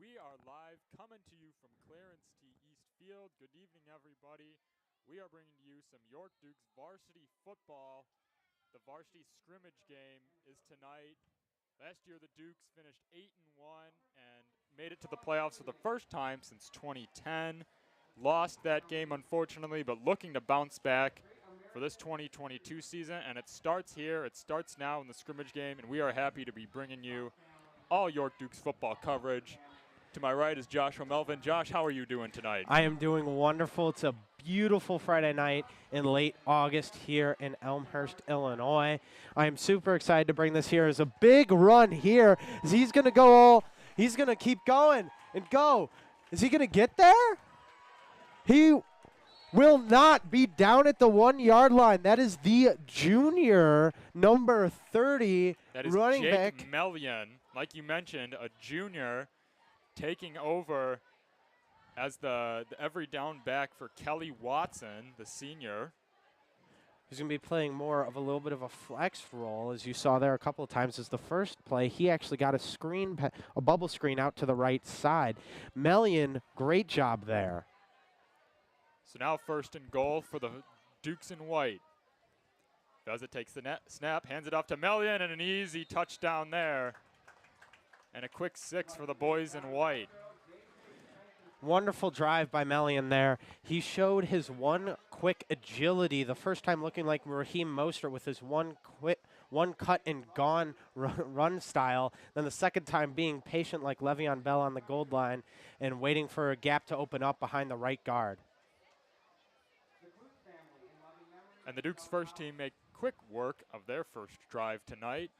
We are live coming to you from Clarence T. East Field. Good evening, everybody. We are bringing to you some York Dukes varsity football. The varsity scrimmage game is tonight. Last year, the Dukes finished 8-1 and made it to the playoffs for the first time since 2010. Lost that game, unfortunately, but looking to bounce back for this 2022 season. And it starts here. It starts now in the scrimmage game, and we are happy to be bringing you all York Dukes football coverage. To my right is Joshua Melvin. Josh, how are you doing tonight? I am doing wonderful. It's a beautiful Friday night in late August here in Elmhurst, Illinois. I am super excited to bring this here. It's a big run here. He's going to go he's going to keep going and go. Is he going to get there? He will not be down at the 1 yard line. That is the junior number 30 that is running Jake back. Melvin, like you mentioned, a junior taking over as the every down back for Kelly Watson, the senior. He's going to be playing more of a little bit of a flex role, as you saw there a couple of times. As the first play, he actually got a bubble screen out to the right side. Melvin, great job there. So now first and goal for the Dukes in white. Does it, takes the snap, hands it off to Melvin, and an easy touchdown there. And a quick 6 for the boys in white. Wonderful drive by Melvin there. He showed his one quick agility, the first time looking like Raheem Mostert with his one cut and gone run style. Then the second time being patient like Le'Veon Bell on the goal line and waiting for a gap to open up behind the right guard. And the Dukes first team make quick work of their first drive tonight.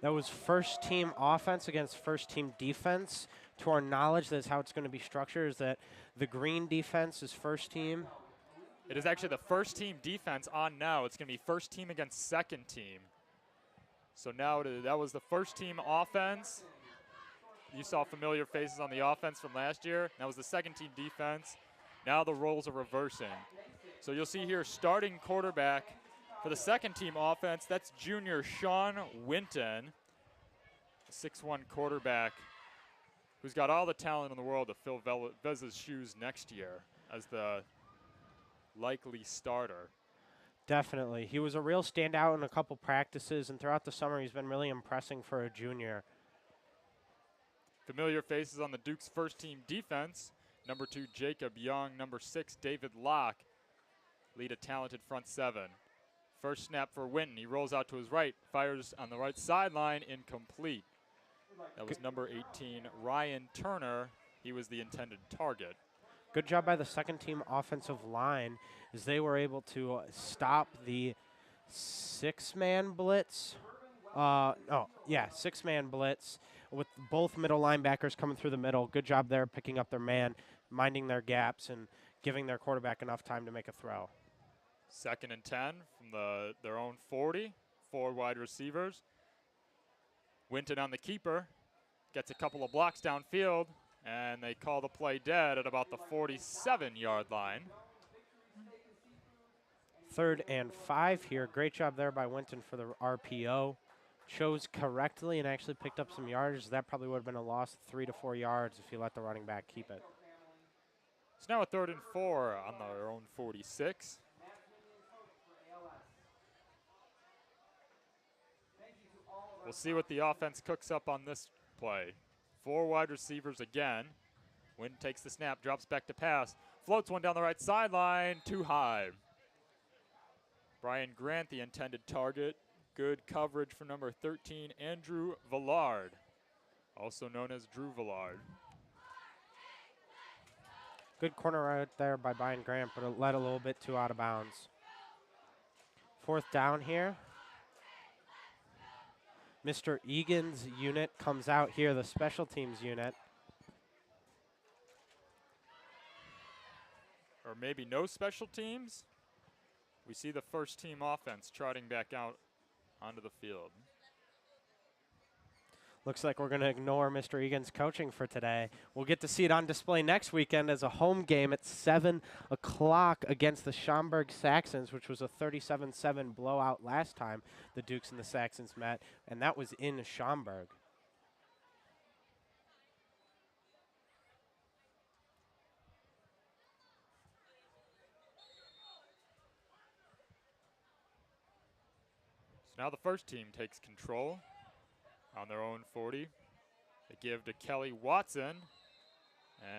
That was first team offense against first team defense. To our knowledge, that's how it's going to be structured, is that the green defense is first team. It is actually the first team defense on now. It's going to be first team against second team. So now that was the first team offense. You saw familiar faces on the offense from last year. That was the second team defense. Now the roles are reversing. So you'll see here starting quarterback for the second team offense, that's junior Sean Winton, a 6'1 quarterback who's got all the talent in the world to fill Vez's shoes next year as the likely starter. Definitely. He was a real standout in a couple practices, and throughout the summer he's been really impressing for a junior. Familiar faces on the Dukes first team defense. Number 2, Jacob Young. Number 6, David Locke lead a talented front seven. First snap for Winton. He rolls out to his right, fires on the right sideline, incomplete. That was number 18, Ryan Turner. He was the intended target. Good job by the second team offensive line as they were able to stop the six-man blitz. Six-man blitz with both middle linebackers coming through the middle. Good job there picking up their man, minding their gaps, and giving their quarterback enough time to make a throw. 2nd and 10 from their own 40, 4 wide receivers. Winton on the keeper, gets a couple of blocks downfield, and they call the play dead at about the 47-yard line. 3rd and 5 here. Great job there by Winton for the RPO. Chose correctly and actually picked up some yardage. That probably would have been a loss of 3 to 4 yards if you let the running back keep it. It's now a 3rd and 4 on their own 46. We'll see what the offense cooks up on this play. 4 wide receivers again. Winton takes the snap, drops back to pass. Floats one down the right sideline, too high. Brian Grant, the intended target. Good coverage from number 13, Andrew Villard, also known as Drew Villard. Good corner right there by Brian Grant, but it led a little bit too out of bounds. 4th down here. Mr. Egan's unit comes out here, the special teams unit. Or maybe no special teams. We see the first team offense trotting back out onto the field. Looks like we're going to ignore Mr. Egan's coaching for today. We'll get to see it on display next weekend as a home game at 7 o'clock against the Schaumburg Saxons, which was a 37-7 blowout last time the Dukes and the Saxons met, and that was in Schaumburg. So now the first team takes control on their own 40. They give to Kelly Watson,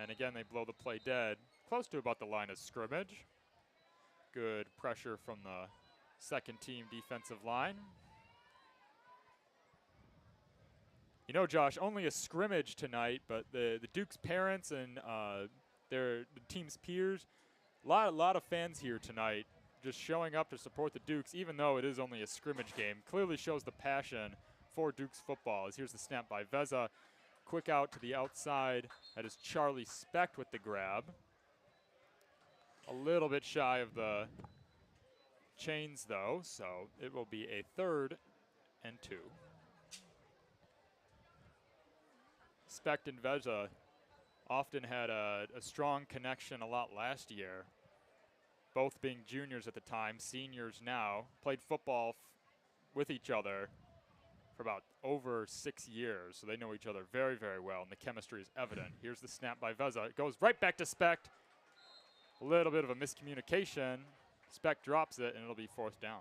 and again they blow the play dead, close to about the line of scrimmage. Good pressure from the second team defensive line. You know, Josh, only a scrimmage tonight, but the Duke's parents and the team's peers, a lot of fans here tonight just showing up to support the Dukes, even though it is only a scrimmage game. Clearly shows the passion for Dukes football. As here's the snap by Veza. Quick out to the outside. That is Charlie Specht with the grab. A little bit shy of the chains, though, so it will be a 3rd and 2. Specht and Veza often had a strong connection a lot last year, both being juniors at the time, seniors now, played football with each other for about over 6 years, so they know each other very, very well, and the chemistry is evident. Here's the snap by Veza. It goes right back to Specht. A little bit of a miscommunication. Specht drops it, and it'll be 4th down.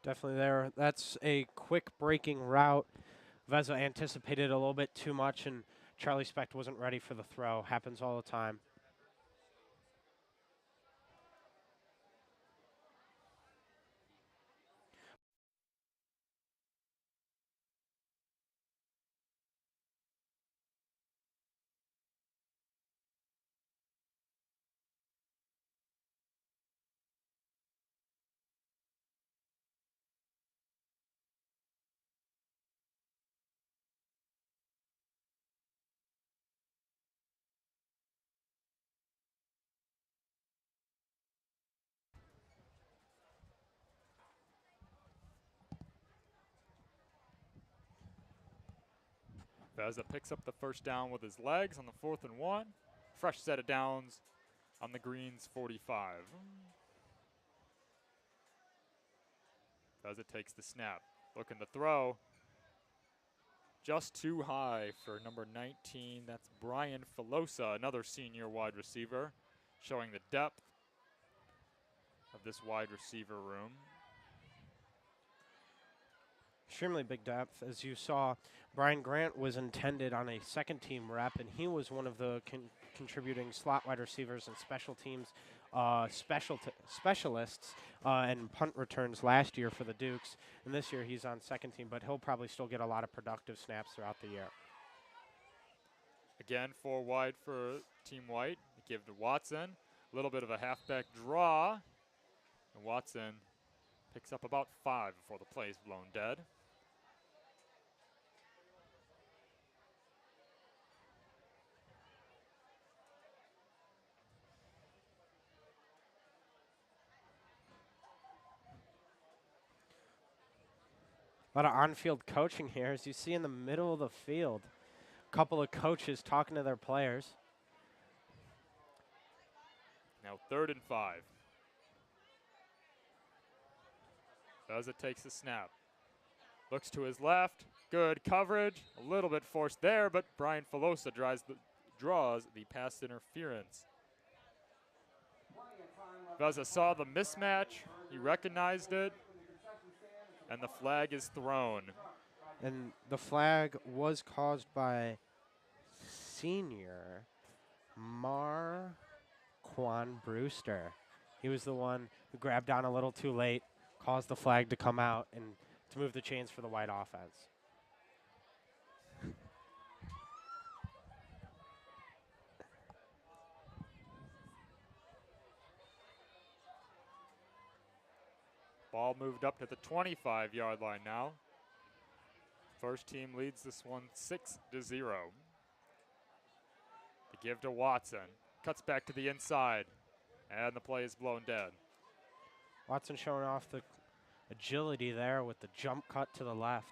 Definitely there. That's a quick breaking route. Veza anticipated a little bit too much, and Charlie Specht wasn't ready for the throw. Happens all the time. Veza picks up the first down with his legs on the 4th and 1. Fresh set of downs on the Greens 45. Veza takes the snap. Looking to throw. Just too high for number 19. That's Brian Filosa, another senior wide receiver, showing the depth of this wide receiver room. Extremely big depth. As you saw, Brian Grant was intended on a second team rep, and he was one of the contributing slot wide receivers and special teams specialists and punt returns last year for the Dukes. And this year he's on second team, but he'll probably still get a lot of productive snaps throughout the year. Again, 4 wide for Team White. They give to Watson. A little bit of a halfback draw. And Watson picks up about 5 before the play is blown dead. A lot of on-field coaching here, as you see in the middle of the field. A couple of coaches talking to their players. Now 3rd and 5. Veza takes the snap. Looks to his left. Good coverage. A little bit forced there, but Brian Filosa draws the pass interference. Veza saw the mismatch. He recognized it. And the flag is thrown. And the flag was caused by senior Marquand Brewster. He was the one who grabbed on a little too late, caused the flag to come out and to move the chains for the White offense. Ball moved up to the 25-yard line now. First team leads this one 6-0. The give to Watson. Cuts back to the inside. And the play is blown dead. Watson showing off the agility there with the jump cut to the left.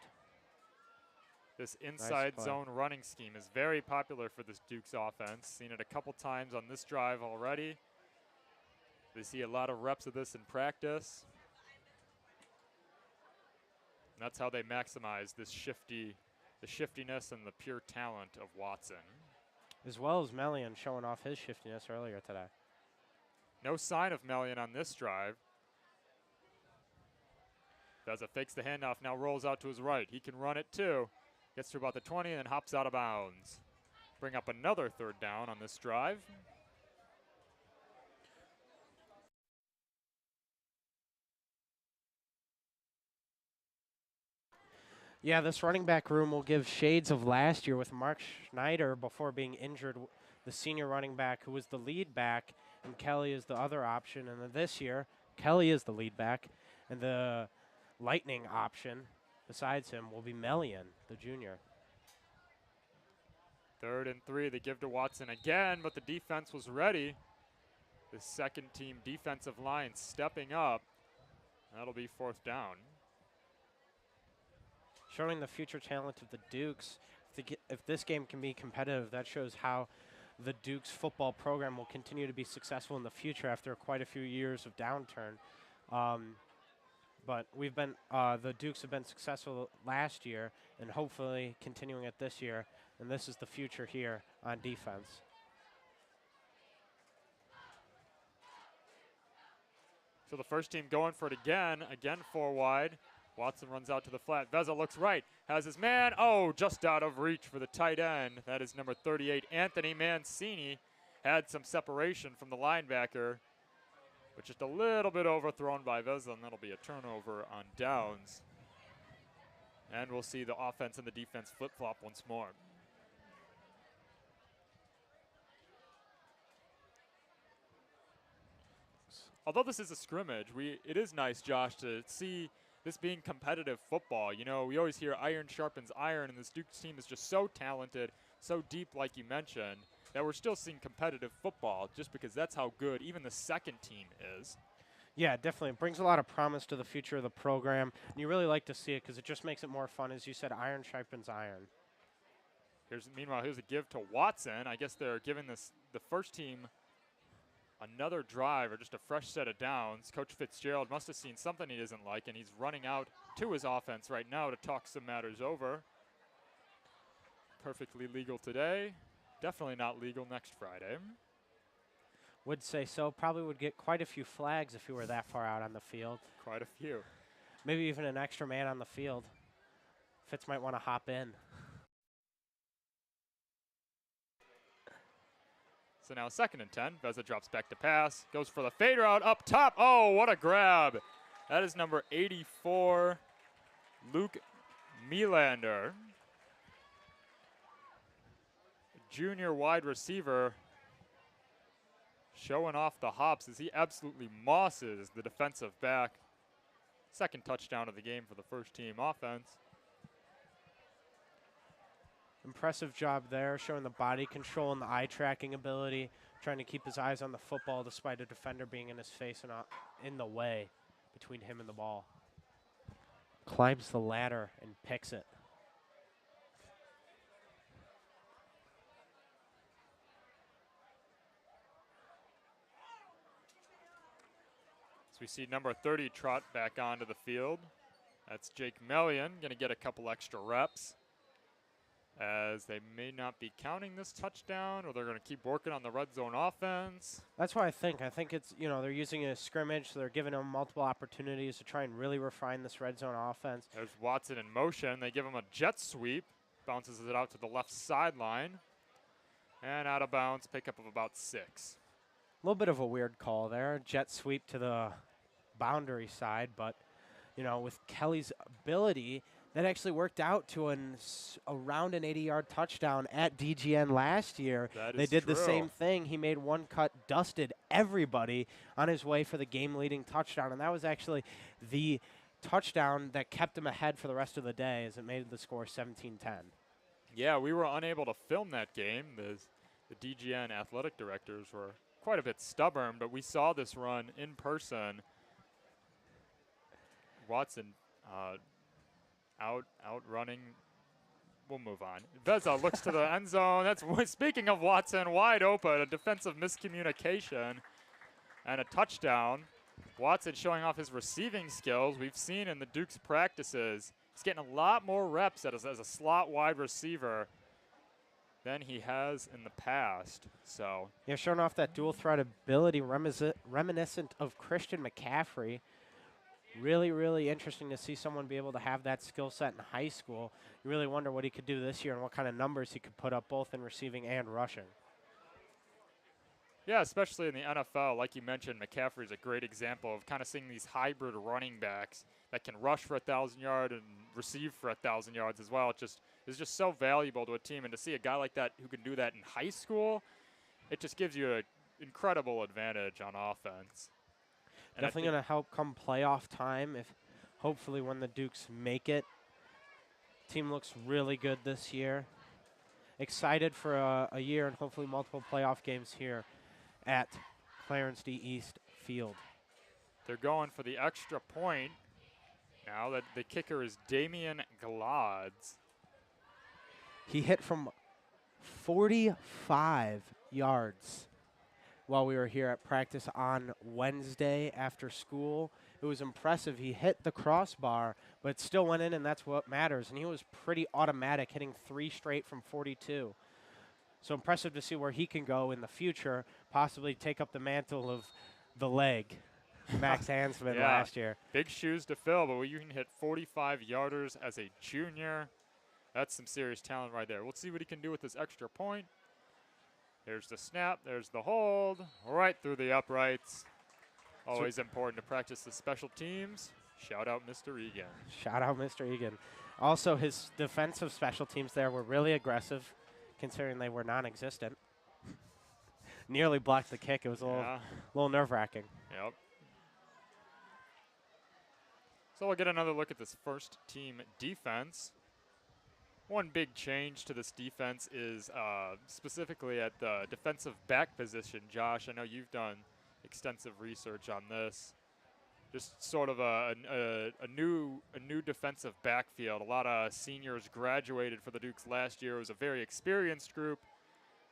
This inside Nice zone running scheme is very popular for this Dukes offense. Seen it a couple times on this drive already. They see a lot of reps of this in practice. And that's how they maximize this the shiftiness and the pure talent of Watson. As well as Melvin showing off his shiftiness earlier today. No sign of Melvin on this drive. Beza fakes the handoff, now rolls out to his right. He can run it too. Gets to about the 20 and then hops out of bounds. Bring up another third down on this drive. Yeah, this running back room will give shades of last year with Mark Schneider before being injured, the senior running back who was the lead back, and Kelly is the other option. And then this year, Kelly is the lead back, and the lightning option besides him will be Melvin, the junior. 3rd and 3, they give to Watson again, but the defense was ready. The second team defensive line stepping up. That'll be 4th down. Showing the future talent of the Dukes. If this game can be competitive, that shows how the Dukes football program will continue to be successful in the future after quite a few years of downturn. But we've been the Dukes have been successful last year, and hopefully continuing it this year. And this is the future here on defense. So the first team going for it again 4 wide. Watson runs out to the flat. Beza looks right, has his man. Oh, just out of reach for the tight end. That is number 38, Anthony Mancini. Had some separation from the linebacker, but just a little bit overthrown by Beza, and that'll be a turnover on downs. And we'll see the offense and the defense flip-flop once more. Although this is a scrimmage, it is nice, Josh, to see this being competitive football. You know, we always hear iron sharpens iron, and this Dukes team is just so talented, so deep, like you mentioned, that we're still seeing competitive football just because that's how good even the second team is. Yeah, definitely. It brings a lot of promise to the future of the program, and you really like to see it because it just makes it more fun. As you said, iron sharpens iron. Meanwhile, here's a give to Watson. I guess they're giving the first team another drive or just a fresh set of downs. Coach Fitzgerald must have seen something he doesn't like, and he's running out to his offense right now to talk some matters over. Perfectly legal today. Definitely not legal next Friday. Would say so. Probably would get quite a few flags if he were that far out on the field. Quite a few. Maybe even an extra man on the field. Fitz might want to hop in. So now 2nd and 10. Beza drops back to pass. Goes for the fade route up top. Oh, what a grab. That is number 84, Luke Melander. Junior wide receiver showing off the hops as he absolutely mosses the defensive back. 2nd touchdown of the game for the first team offense. Impressive job there, showing the body control and the eye tracking ability, trying to keep his eyes on the football despite a defender being in his face and in the way between him and the ball. Climbs the ladder and picks it. So we see number 30 trot back onto the field. That's Jake Melvin, going to get a couple extra reps, as they may not be counting this touchdown, or they're going to keep working on the red zone offense. That's what I think. I think it's, they're using a scrimmage, so they're giving them multiple opportunities to try and really refine this red zone offense. There's Watson in motion. They give him a jet sweep. Bounces it out to the left sideline. And out of bounds, pickup of about 6. A little bit of a weird call there. Jet sweep to the boundary side, but, with Kelly's ability, that actually worked out to around an 80-yard touchdown at DGN last year. They did the same thing. He made one cut, dusted everybody on his way for the game-leading touchdown, and that was actually the touchdown that kept him ahead for the rest of the day as it made the score 17-10. Yeah, we were unable to film that game. The DGN athletic directors were quite a bit stubborn, but we saw this run in person. Watson outrunning. We'll move on. Veza looks to the end zone. That's speaking of Watson, wide open, a defensive miscommunication, and a touchdown. Watson showing off his receiving skills. We've seen in the Duke's practices, he's getting a lot more reps as a slot wide receiver than he has in the past. So yeah, showing off that dual threat ability reminiscent of Christian McCaffrey. Really, really interesting to see someone be able to have that skill set in high school. You really wonder what he could do this year and what kind of numbers he could put up both in receiving and rushing. yeah, especially in the NFL, like you mentioned, McCaffrey is a great example of kind of seeing these hybrid running backs that can rush for 1,000 yards and receive for 1,000 yards as well. It's just so valuable to a team, and to see a guy like that who can do that in high school, it just gives you an incredible advantage on offense. And definitely going to help come playoff time if hopefully when the Dukes make it. Team looks really good this year. Excited for a year and hopefully multiple playoff games here at Clarence D. East Field. They're going for the extra point. Now that the kicker is Damian Glads. He hit from 45 yards while we were here at practice on Wednesday after school. It was impressive. He hit the crossbar, but still went in, and that's what matters. And he was pretty automatic, hitting 3 straight from 42. So impressive to see where he can go in the future, possibly take up the mantle of the leg, Max Hansman last year. Big shoes to fill, but you can hit 45-yarders as a junior. That's some serious talent right there. We'll see what he can do with this extra point. There's the snap. There's the hold. Right through the uprights. Always important to practice the special teams. Shout out Mr. Egan. Shout out Mr. Egan. Also, his defensive special teams there were really aggressive, considering they were non-existent. Nearly blocked the kick. It was a little nerve-wracking. Yep. So we'll get another look at this first team defense. One big change to this defense is specifically at the defensive back position. Josh, I know you've done extensive research on this. Just sort of a new defensive backfield. A lot of seniors graduated for the Dukes last year. It was a very experienced group,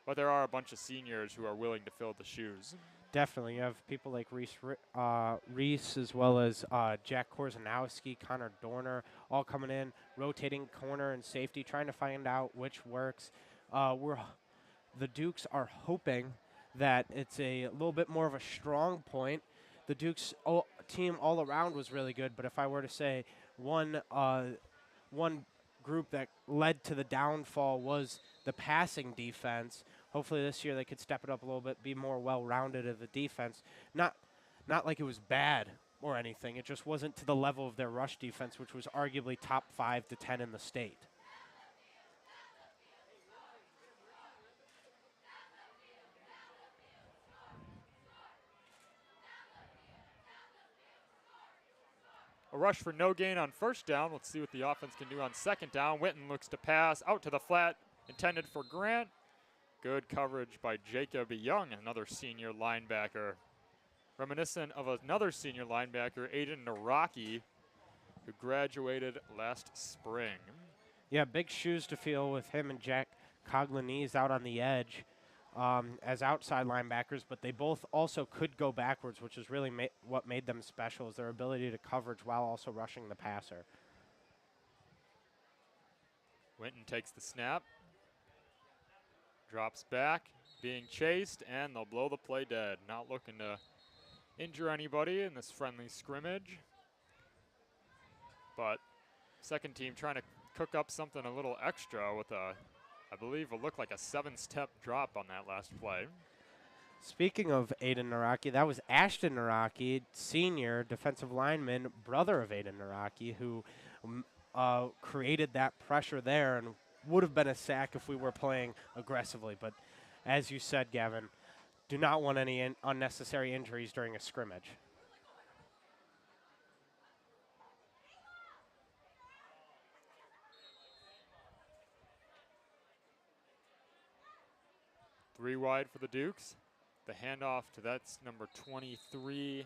but there are a bunch of seniors who are willing to fill the shoes. Definitely. You have people like Reese as well as Jack Korzanowski, Connor Dorner, all coming in, rotating corner and safety, trying to find out which works. The Dukes are hoping that it's a little bit more of a strong point. The Dukes team all around was really good, but if I were to say one group that led to the downfall was the passing defense. Hopefully this year they could step it up a little bit, be more well-rounded of the defense. Not like it was bad or anything. It just wasn't to the level of their rush defense, which was arguably top 5 to 10 in the state. A rush for no gain on first down. Let's see what the offense can do on second down. Witten looks to pass out to the flat, intended for Grant. Good coverage by Jacob Young, another senior linebacker. Reminiscent of another senior linebacker, Aiden Naraki, who graduated last spring. Yeah, big shoes to fill with him and Jack Coglanese out on the edge as outside linebackers, but they both also could go backwards, which is really what made them special, is their ability to coverage while also rushing the passer. Winton takes the snap. Drops back, being chased, and they'll blow the play dead. Not looking to injure anybody in this friendly scrimmage. But second team trying to cook up something a little extra with I believe will look like a 7-step drop on that last play. Speaking of Aiden Naraki, that was Ashton Naraki, senior defensive lineman, brother of Aiden Naraki, who created that pressure there and would have been a sack if we were playing aggressively. But as you said, Gavin, do not want any unnecessary injuries during a scrimmage. Three wide for the Dukes. The handoff to that's number 23,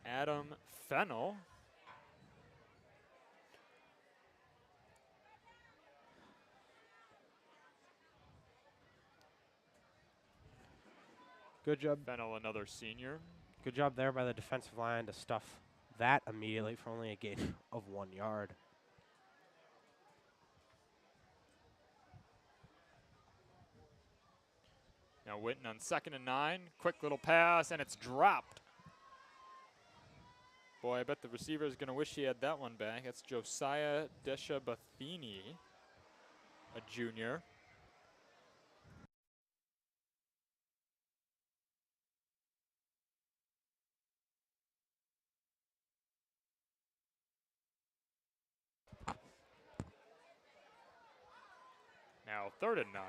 Adam Fennell. Good job. Fennell, another senior. Good job there by the defensive line to stuff that immediately for only a gain of 1 yard. Now Witten on 2nd and 9. Quick little pass, and it's dropped. Boy, I bet the receiver is going to wish he had that one back. That's Josiah Deshabathini, a junior. Now 3rd and 9.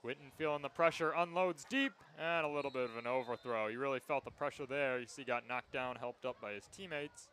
Witten feeling the pressure, unloads deep, and a little bit of an overthrow. He really felt the pressure there. You see he got knocked down, helped up by his teammates.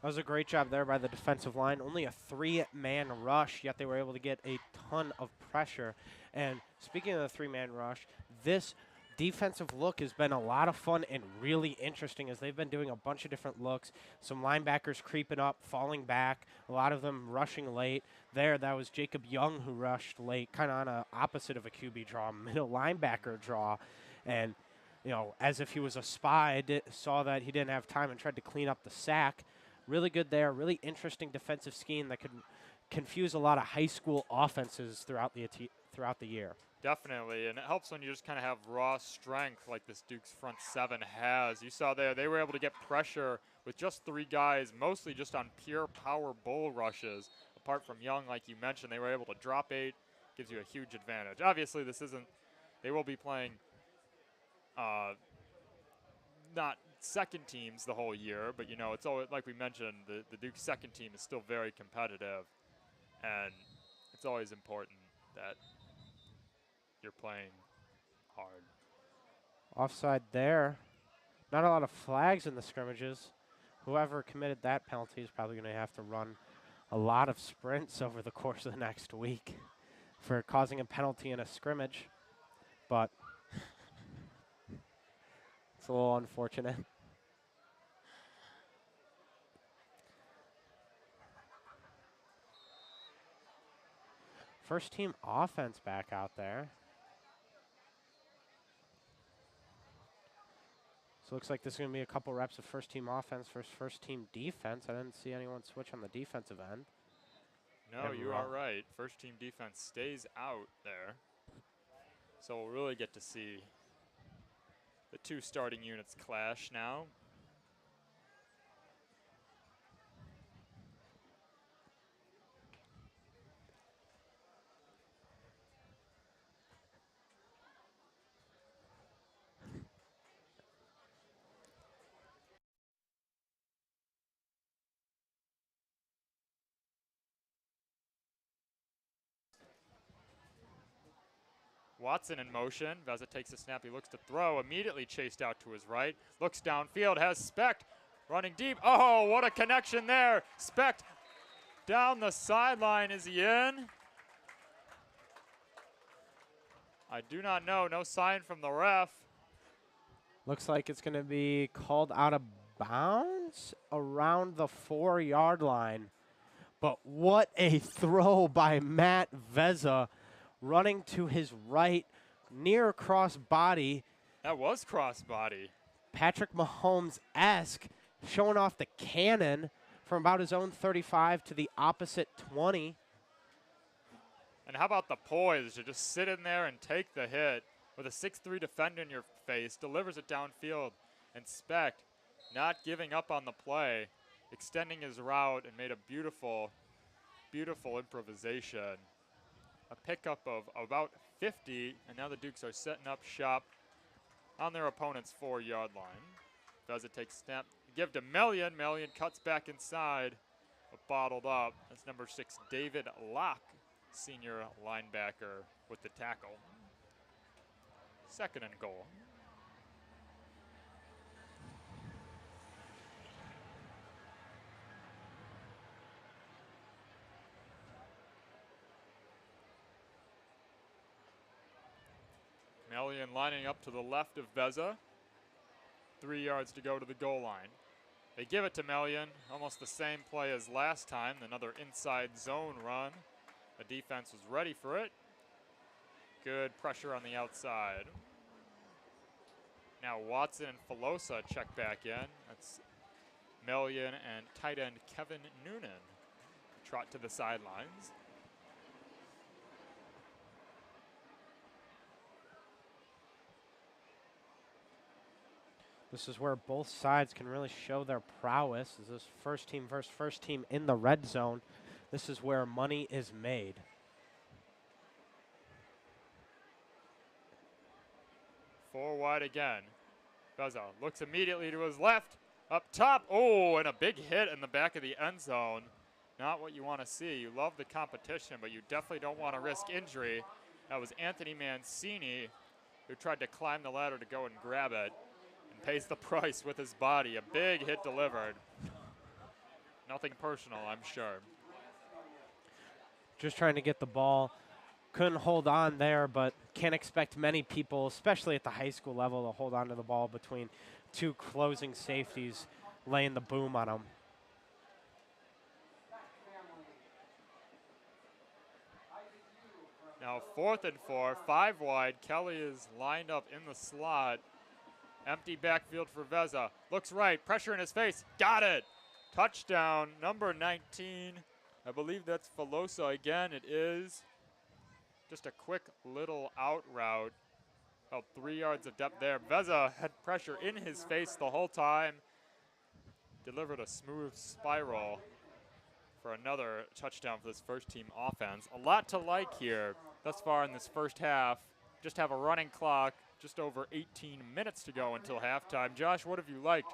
That was a great job there by the defensive line. Only a 3-man rush, yet they were able to get a ton of pressure. And speaking of the 3-man rush, this defensive look has been a lot of fun and really interesting as they've been doing a bunch of different looks. Some linebackers creeping up, falling back, a lot of them rushing late. There, that was Jacob Young who rushed late, kind of on a opposite of a QB draw, middle linebacker draw. And, you know, as if he was a spy, saw that he didn't have time and tried to clean up the sack. Really good there, really interesting defensive scheme that could confuse a lot of high school offenses throughout the year. Definitely, and it helps when you just kind of have raw strength like this Duke's front 7 has. You saw there, they were able to get pressure with just 3 guys, mostly just on pure power bull rushes. Apart from Young, like you mentioned, they were able to drop 8, gives you a huge advantage. Obviously, this isn't, they will be playing not second teams the whole year, but you know, it's always, like we mentioned, the Duke's second team is still very competitive, and it's always important that you're playing hard. Offside there. Not a lot of flags in the scrimmages. Whoever committed that penalty is probably going to have to run a lot of sprints over the course of the next week for causing a penalty in a scrimmage. But it's a little unfortunate. First team offense back out there. So looks like this is going to be a couple reps of first team offense versus first team defense. I didn't see anyone switch on the defensive end. No, you are right. First team defense stays out there. So we'll really get to see the 2 starting units clash now. Watson in motion. Veza takes a snap. He looks to throw. Immediately chased out to his right. Looks downfield. Has Specht running deep. Oh, what a connection there. Specht down the sideline. Is he in? I do not know. No sign from the ref. Looks like it's going to be called out of bounds around the 4-yard line. But what a throw by Matt Veza, running to his right, near cross body. That was cross body. Patrick Mahomes-esque, showing off the cannon from about his own 35 to the opposite 20. And how about the poise to just sit in there and take the hit with a 6'3" defender in your face, delivers it downfield, and Specht not giving up on the play, extending his route and made a beautiful, beautiful improvisation. A pickup of about 50, and now the Dukes are setting up shop on their opponent's 4-yard line. Veza takes snap, give to Melvin. Melvin cuts back inside, but bottled up. That's number 6, David Locke, senior linebacker, with the tackle. 2nd and goal. Melvin lining up to the left of Veza. 3 yards to go to the goal line. They give it to Melvin, almost the same play as last time, another inside zone run. The defense was ready for it. Good pressure on the outside. Now Watson and Filosa check back in. That's Melvin and tight end Kevin Noonan trot to the sidelines. This is where both sides can really show their prowess. This is first team versus first team in the red zone. This is where money is made. Four wide again. Beza looks immediately to his left. Up top. Oh, and a big hit in the back of the end zone. Not what you want to see. You love the competition, but you definitely don't want to risk injury. That was Anthony Mancini, who tried to climb the ladder to go and grab it, and pays the price with his body. A big hit delivered. Nothing personal, I'm sure. Just trying to get the ball. Couldn't hold on there, but can't expect many people, especially at the high school level, to hold on to the ball between two closing safeties laying the boom on them. Now 4th and 4, 5 wide. Kelly is lined up in the slot. Empty backfield for Vezza. Looks right, pressure in his face. Got it. Touchdown, number 19. I believe that's Filosa again. It is. Just a quick little out route. About 3 yards of depth there. Vezza had pressure in his face the whole time. Delivered a smooth spiral for another touchdown for this first team offense. A lot to like here thus far in this first half. Just have a running clock, just over 18 minutes to go until halftime. Josh, what have you liked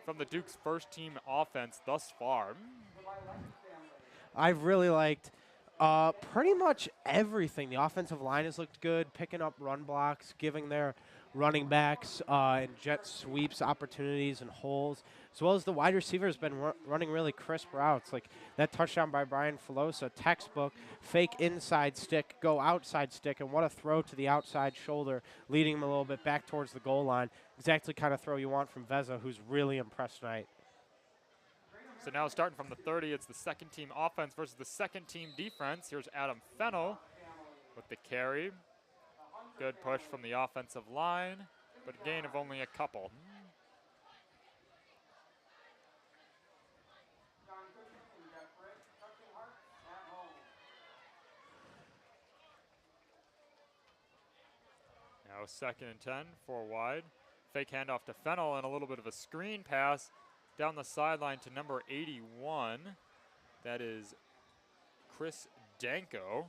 from the Duke's first team offense thus far? I've really liked pretty much everything. The offensive line has looked good, picking up run blocks, giving their running backs and jet sweeps opportunities and holes, as well as the wide receivers been running really crisp routes. Like that touchdown by Brian Filosa, textbook, fake inside stick, go outside stick, and what a throw to the outside shoulder, leading him a little bit back towards the goal line. Exactly kind of throw you want from Vezza, who's really impressed tonight. So now starting from the 30, it's the second team offense versus the second team defense. Here's Adam Fennell with the carry. Good push from the offensive line, but a gain of only a couple. Now 2nd and 10, 4 wide. Fake handoff to Fennell and a little bit of a screen pass down the sideline to number 81. That is Chris Danko.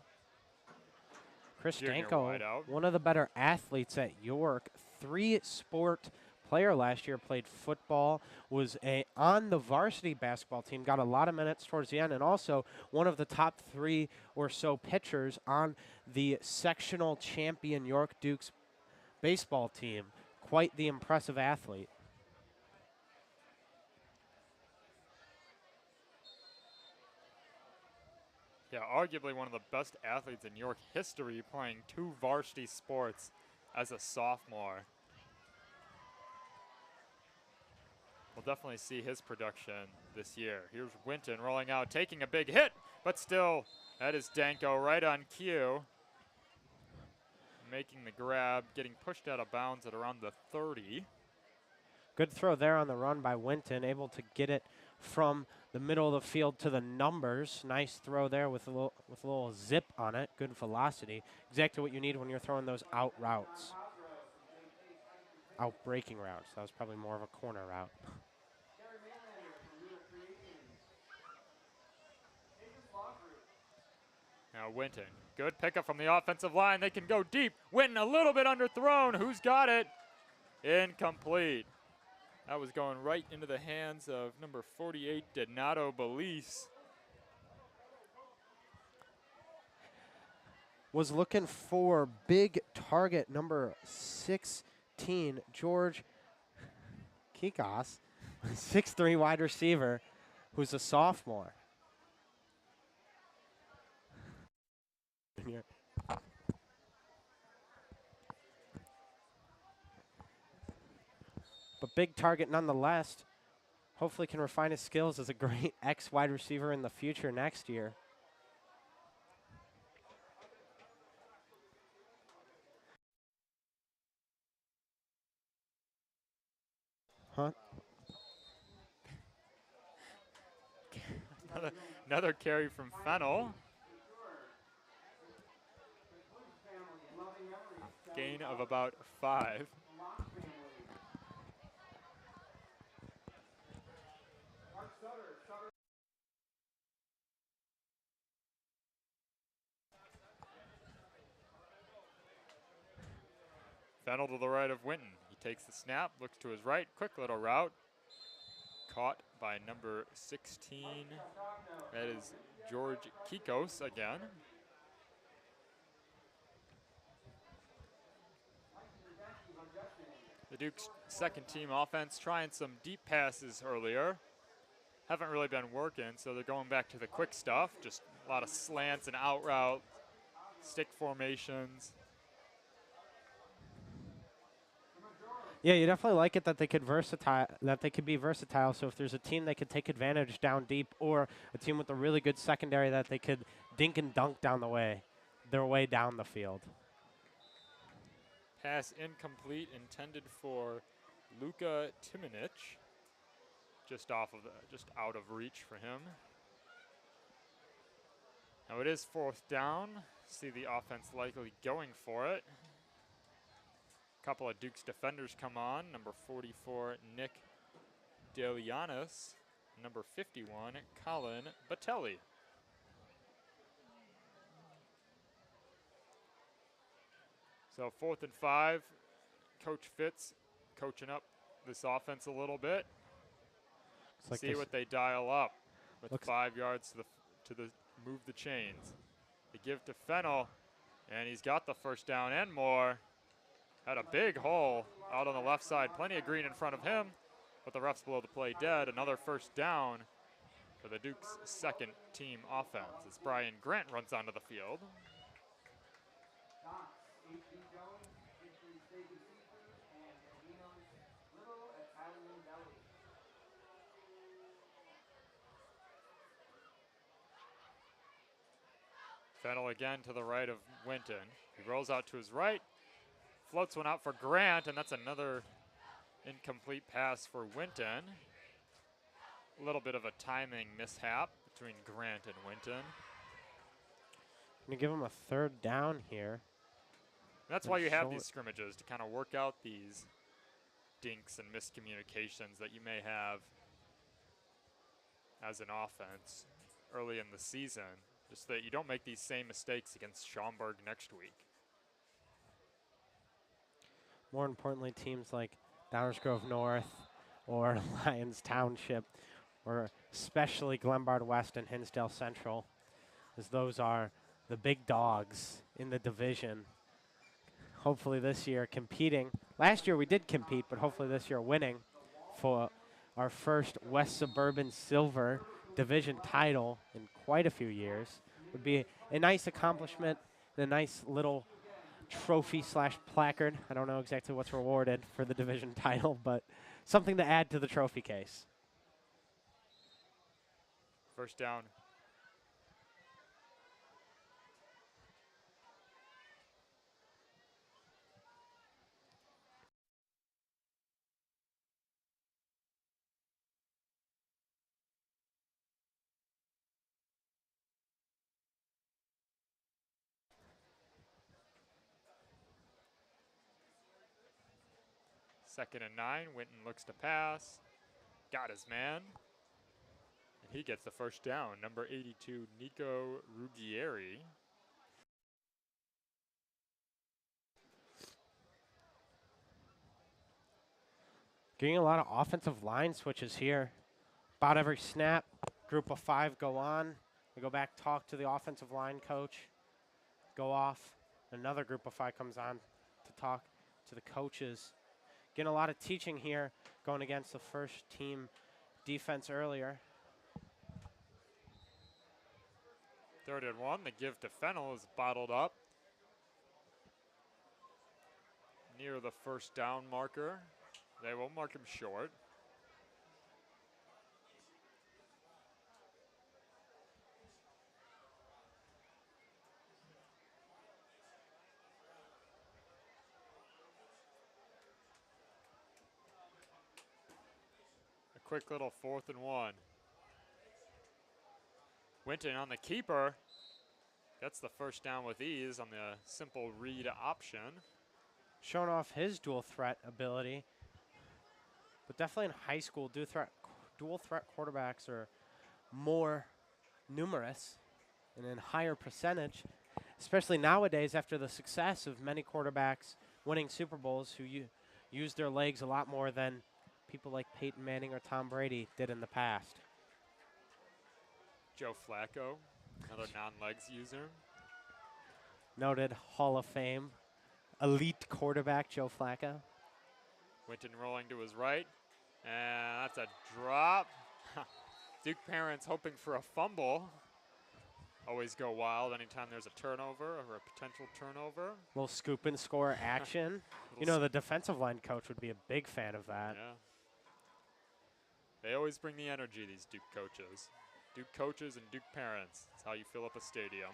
Chris Danko, one of the better athletes at York. 3-sport player last year, played football, was on the varsity basketball team, got a lot of minutes towards the end, and also one of the top 3 or so pitchers on the sectional champion York Dukes baseball team. Quite the impressive athlete. Yeah, arguably one of the best athletes in York history, playing 2 varsity sports as a sophomore. We'll definitely see his production this year. Here's Winton rolling out, taking a big hit, but still, that is Danko right on cue. Making the grab, getting pushed out of bounds at around the 30. Good throw there on the run by Winton, able to get it from the middle of the field to the numbers. Nice throw there with a little zip on it. Good velocity. Exactly what you need when you're throwing those out routes. Out breaking routes. That was probably more of a corner route. Now Winton, good pickup from the offensive line. They can go deep. Winton a little bit underthrown. Who's got it? Incomplete. That was going right into the hands of number 48, Donato Belize. Was looking for big target number 16, George Kikas, 6'3" wide receiver, who's a sophomore. but big target nonetheless. Hopefully can refine his skills as a great X-wide receiver in the future next year. Huh? Another carry from Fennel. Gain of about 5. Fennel to the right of Winton. He takes the snap, looks to his right, quick little route. Caught by number 16. That is George Kikos again. The Duke's second team offense trying some deep passes earlier. Haven't really been working, so they're going back to the quick stuff. Just a lot of slants and out route, stick formations. Yeah, you definitely like it that they could be versatile. So if there's a team they could take advantage down deep, or a team with a really good secondary that they could dink and dunk down their way down the field. Pass incomplete, intended for Luka Timonich. Just out of reach for him. Now it is 4th down. See the offense likely going for it. A couple of Duke's defenders come on. Number 44, Nick Delianis. Number 51, Colin Batelli. So 4th and 5. Coach Fitz coaching up this offense a little bit. Like see what they dial up with 5 yards to the move the chains. They give to Fennel, and he's got the first down and more. Had a big hole out on the left side. Plenty of green in front of him, but the refs blow the play dead. Another first down for the Duke's second team offense as Brian Grant runs onto the field. Fennel again to the right of Winton. He rolls out to his right, floats one out for Grant, and that's another incomplete pass for Winton. A little bit of a timing mishap between Grant and Winton. Going to give him a 3rd down here. That's why you have these scrimmages, to kind of work out these dinks and miscommunications that you may have as an offense early in the season. Just that you don't make these same mistakes against Schaumburg next week. More importantly, teams like Downers Grove North or Lyons Township, or especially Glenbard West and Hinsdale Central, as those are the big dogs in the division. Hopefully this year competing. Last year we did compete, but hopefully this year winning for our first West Suburban Silver division title in quite a few years. Would be a nice accomplishment, and a nice little trophy / placard. I don't know exactly what's rewarded for the division title, but something to add to the trophy case. First down. Second and 9, Winton looks to pass. Got his man. And he gets the first down. Number 82, Nico Ruggieri. Getting a lot of offensive line switches here. About every snap, group of 5 go on. We go back, talk to the offensive line coach, go off. Another group of 5 comes on to talk to the coaches. Getting a lot of teaching here, going against the first team defense earlier. 3rd and 1, the give to Fennel is bottled up near the first down marker. They will mark him short. A quick little 4th and 1. Winton on the keeper. Gets the first down with ease on the simple read option. Showing off his dual threat ability. But definitely in high school, dual threat quarterbacks are more numerous and in higher percentage, especially nowadays after the success of many quarterbacks winning Super Bowls who use their legs a lot more than people like Peyton Manning or Tom Brady did in the past. Joe Flacco, another non-legs user. Noted Hall of Fame, elite quarterback Joe Flacco. Winton rolling to his right, and that's a drop. Duke parents hoping for a fumble. Always go wild anytime there's a turnover or a potential turnover. Little scoop and score action. You know, the defensive line coach would be a big fan of that. Yeah. They always bring the energy, these Duke coaches. Duke coaches and Duke parents. That's how you fill up a stadium.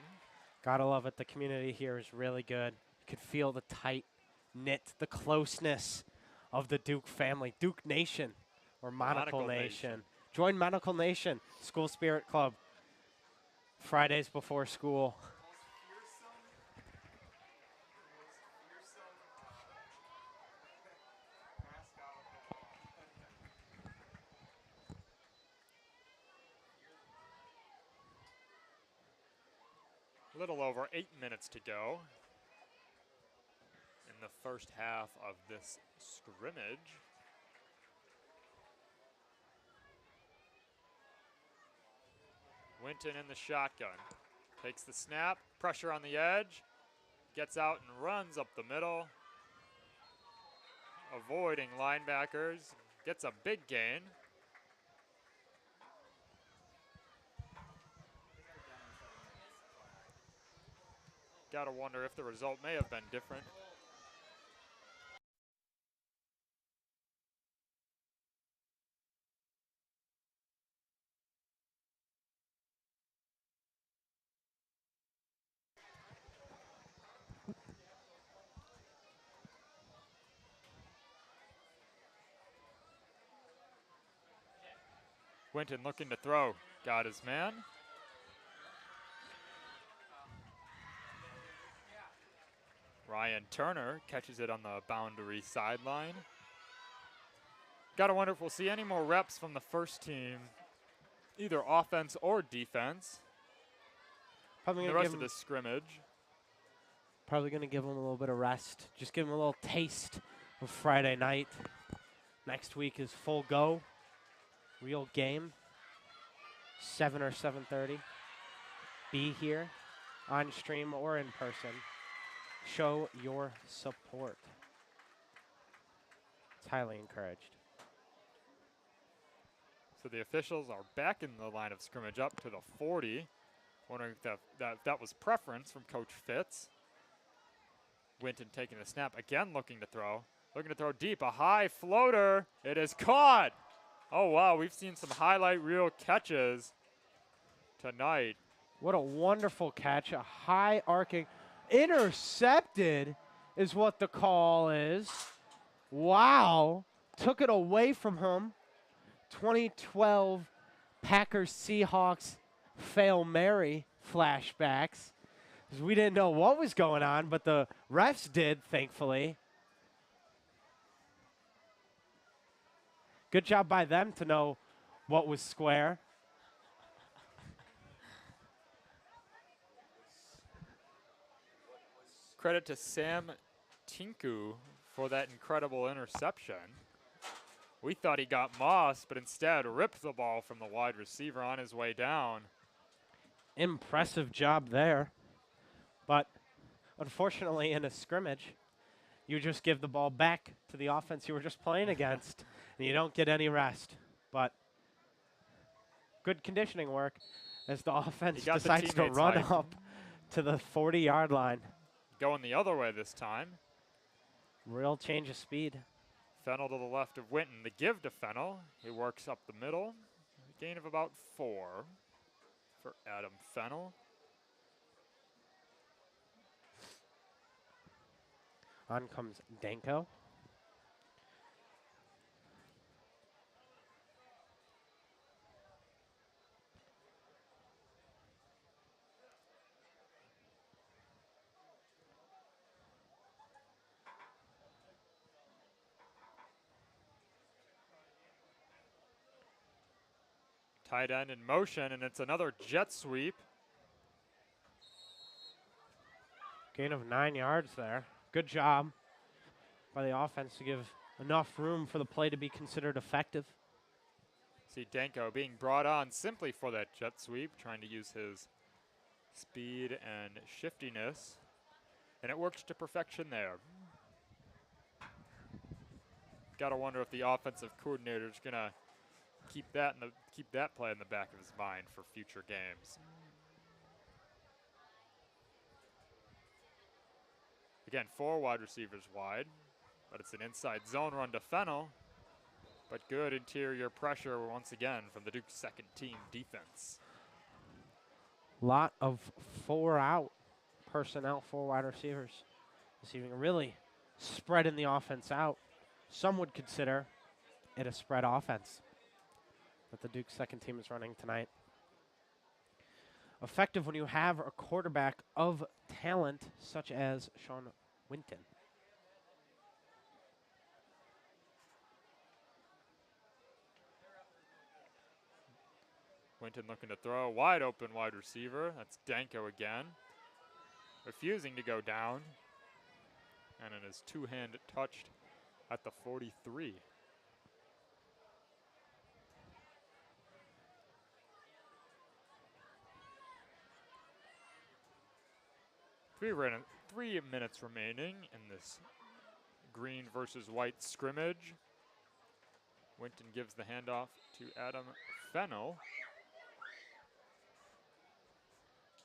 Gotta love it. The community here is really good. You could feel the tight-knit, the closeness of the Duke family. Duke Nation or Monocle Nation. Join Monocle Nation, School Spirit Club. Fridays before school. A little over 8 minutes to go in the first half of this scrimmage. Winton in the shotgun. Takes the snap, pressure on the edge, gets out and runs up the middle. Avoiding linebackers, gets a big gain. Gotta wonder if the result may have been different. Winton looking to throw, got his man. Ryan Turner catches it on the boundary sideline. Gotta wonder if we'll see any more reps from the first team, either offense or defense. Probably the rest of this scrimmage. Probably gonna give them a little bit of rest. Just give them a little taste of Friday night. Next week is full go. Real game. 7 or 7:30. Be here on stream or in person. Show your support. It's highly encouraged. So the officials are back in the line of scrimmage up to the 40. Wondering if that was preference from Coach Fitz. Winton taking the snap again, looking to throw. Looking to throw deep, a high floater. It is caught. Oh, wow, we've seen some highlight reel catches tonight. What a wonderful catch, a high arcing. Intercepted is what the call is. Wow, took it away from him. 2012 Packers Seahawks Fail Mary flashbacks. We didn't know what was going on, but the refs did, thankfully. Good job by them to know what was square. Credit to Sam Tinku for that incredible interception. We thought he got Moss, but instead ripped the ball from the wide receiver on his way down. Impressive job there. But unfortunately, in a scrimmage, you just give the ball back to the offense you were just playing against, and you don't get any rest. But good conditioning work as the offense decides to run up to the 40-yard line. Going the other way this time. Real change of speed. Fennel to the left of Winton. The give to Fennel. He works up the middle. A gain of about 4 for Adam Fennel. On comes Danko. Tight end in motion, and it's another jet sweep. Gain of 9 yards there. Good job by the offense to give enough room for the play to be considered effective. See Danko being brought on simply for that jet sweep, trying to use his speed and shiftiness, and it worked to perfection there. Gotta wonder if the offensive coordinator is gonna keep that play in the back of his mind for future games. Again, 4 wide receivers wide, but it's an inside zone run to Fennel. But good interior pressure once again from the Duke's second team defense. Lot of 4-out personnel, 4 wide receivers. Receiving really spreading the offense out. Some would consider it a spread offense that the Duke's second team is running tonight. Effective when you have a quarterback of talent such as Sean Winton. Winton looking to throw, wide open wide receiver. That's Danko again. Refusing to go down. And it is two-hand touched at the 43. Three minutes remaining in this green versus white scrimmage. Winton gives the handoff to Adam Fennel.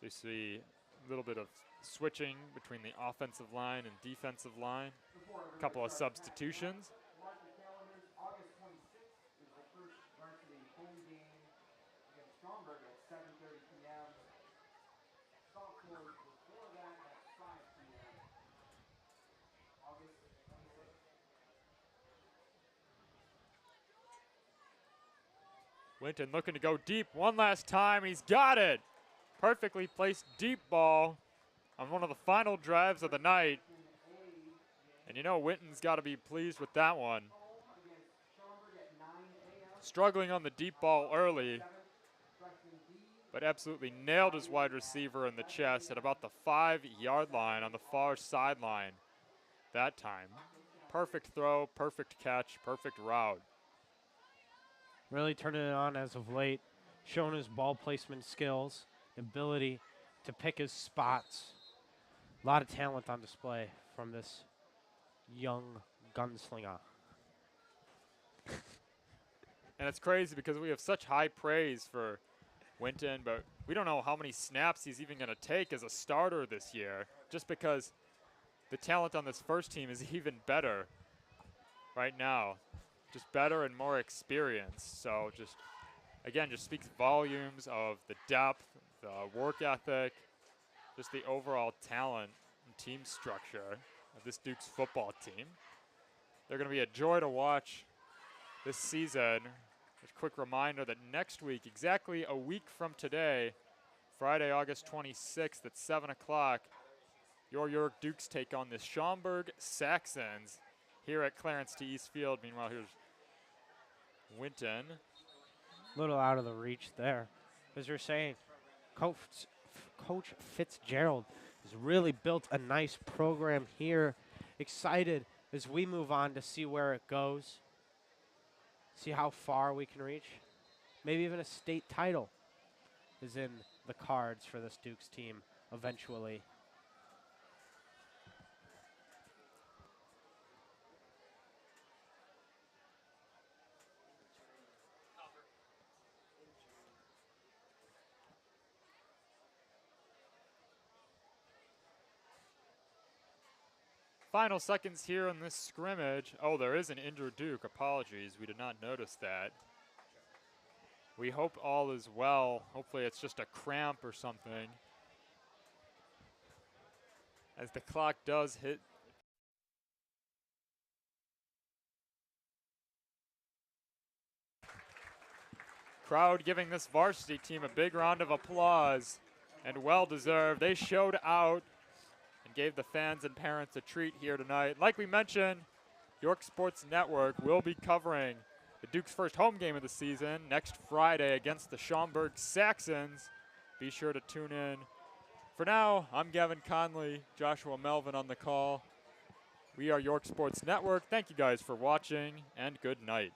We see a little bit of switching between the offensive line and defensive line. A couple of substitutions. August 26th is the first varsity home game against Stromberg at 7:30 p.m. Sophomores before that at 5 p.m. August 26th. Winton looking to go deep one last time. He's got it. Perfectly placed deep ball on one of the final drives of the night. And you know Winton's got to be pleased with that one. Struggling on the deep ball early, but absolutely nailed his wide receiver in the chest at about the 5-yard line on the far sideline that time. Perfect throw, perfect catch, perfect route. Really turning it on as of late, showing his ball placement skills, ability to pick his spots. A lot of talent on display from this young gunslinger. And it's crazy because we have such high praise for Winton, but we don't know how many snaps he's even going to take as a starter this year, just because the talent on this first team is even better right now. Just better and more experienced. So just, again, just speaks volumes of the depth, the work ethic, just the overall talent and team structure of this Duke's football team. They're going to be a joy to watch this season. Just a quick reminder that next week, exactly a week from today, Friday, August 26th at 7 o'clock, your York Dukes take on the Schaumburg Saxons here at Clarence T. East Field. Meanwhile, here's Winton. A little out of the reach there. As you're saying, Coach Fitzgerald has really built a nice program here. Excited as we move on to see where it goes. See how far we can reach. Maybe even a state title is in the cards for this Dukes team eventually. Final seconds here in this scrimmage. Oh, there is an injured Duke. Apologies, we did not notice that. We hope all is well. Hopefully it's just a cramp or something. As the clock does hit. Crowd giving this varsity team a big round of applause, and well deserved. They showed out and gave the fans and parents a treat here tonight. Like we mentioned, York Sports Network will be covering the Duke's first home game of the season next Friday against the Schaumburg Saxons. Be sure to tune in. For now, I'm Gavin Connolly, Joshua Melvin on the call. We are York Sports Network. Thank you guys for watching, and good night.